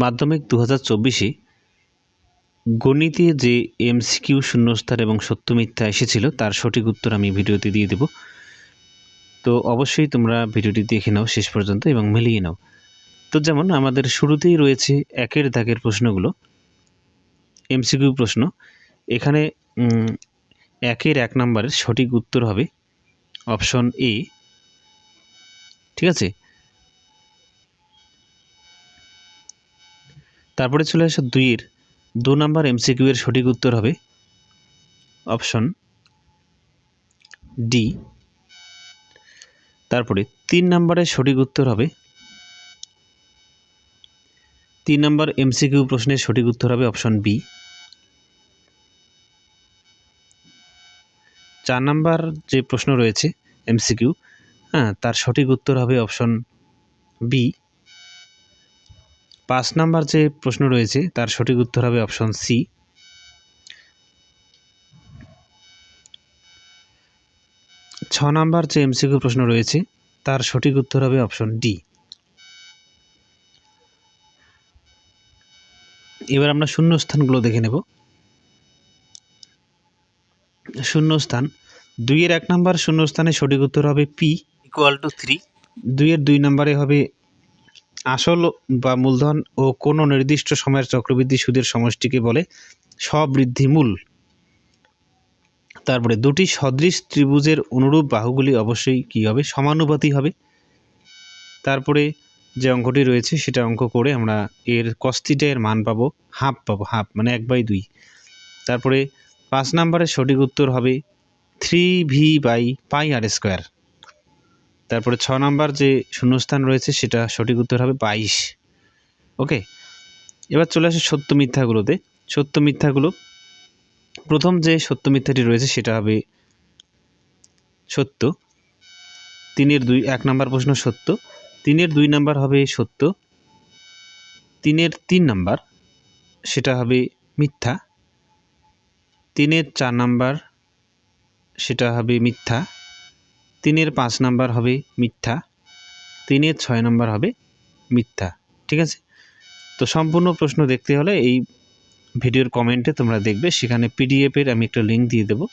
মাধ্যমিক 2024-এ গণিতে যে এমসিকিউ শূন্যস্থান এবং সত্য মিথ্যা এসেছিল তার সঠিক উত্তর আমি ভিডিওতে দিয়ে দেব। তো অবশ্যই তোমরা ভিডিওটি দেখে নাও শেষ পর্যন্ত এবং মিলিয়ে নাও। তো যেমন আমাদের শুরুতেই রয়েছে একের দাগের প্রশ্নগুলো, এমসিকিউ প্রশ্ন। এখানে একের 1 নম্বরের সঠিক উত্তর হবে অপশন এ। ঠিক আছে, তারপরে চলে আসা 2-এর 2 নম্বর এমসিকিউ এর সঠিক উত্তর হবে অপশন ডি। তারপরে 3 নম্বরের সঠিক উত্তর হবে 3 নম্বর এমসিকিউ প্রশ্নের সঠিক উত্তর হবে অপশন বি। 4 নম্বর যে প্রশ্ন রয়েছে এমসিকিউ, তার সঠিক উত্তর হবে অপশন বি। 5 নম্বর যে প্রশ্ন রয়েছে তার সঠিক উত্তর হবে অপশন সি। 6 নম্বর যে এমসিকিউ প্রশ্ন রয়েছে তার সঠিক উত্তর হবে অপশন ডি। এবার আমরা শূন্যস্থানগুলো দেখে নেব। শূন্যস্থান 2-এর 1 নম্বর শূন্যস্থানের সঠিক উত্তর হবে পি = 3। 2-এর 2 নম্বরে হবে আসল বা মূলধন ও কোনো নির্দিষ্ট সময়ের চক্রবৃদ্ধি সুদের সমষ্টিকে বলে স্ববৃদ্ধিমূল। তারপরে দুটি সদৃশ ত্রিভুজের অনুরূপ বাহুগুলি অবশ্যই কী হবে, সমানুপাতি হবে। তারপরে যে অঙ্কটি রয়েছে সেটা অঙ্ক করে আমরা এর cos θ এর মান পাবো হাফ, মানে 1/2। তারপরে 5 নম্বরের সঠিক উত্তর হবে 3v/πr²। তারপরে 6 নম্বর যে শূন্যস্থান রয়েছে সেটা সঠিক উত্তর হবে 22। ওকে, এবার চলে আসে সত্য মিথ্যাগুলোতে। সত্য মিথ্যাগুলো, প্রথম যে সত্য মিথ্যাটি রয়েছে সেটা হবে সত্য। 3-এর 2 1 নম্বর প্রশ্ন সত্য। 3-এর 2 নম্বর হবে সত্য। 3-এর 3 নম্বর সেটা হবে মিথ্যা। 3-এর 4 নম্বর সেটা হবে মিথ্যা। 3-এর 5 নম্বর হবে মিথ্যা। 3-এর 6 নম্বর হবে মিথ্যা। ঠিক আছে, তো সম্পূর্ণ প্রশ্ন দেখতে হলে এই ভিডিওর কমেন্টে তোমরা দেখবে, সেখানে পিডিএফ এর আমি একটা লিঙ্ক দিয়ে দেবো।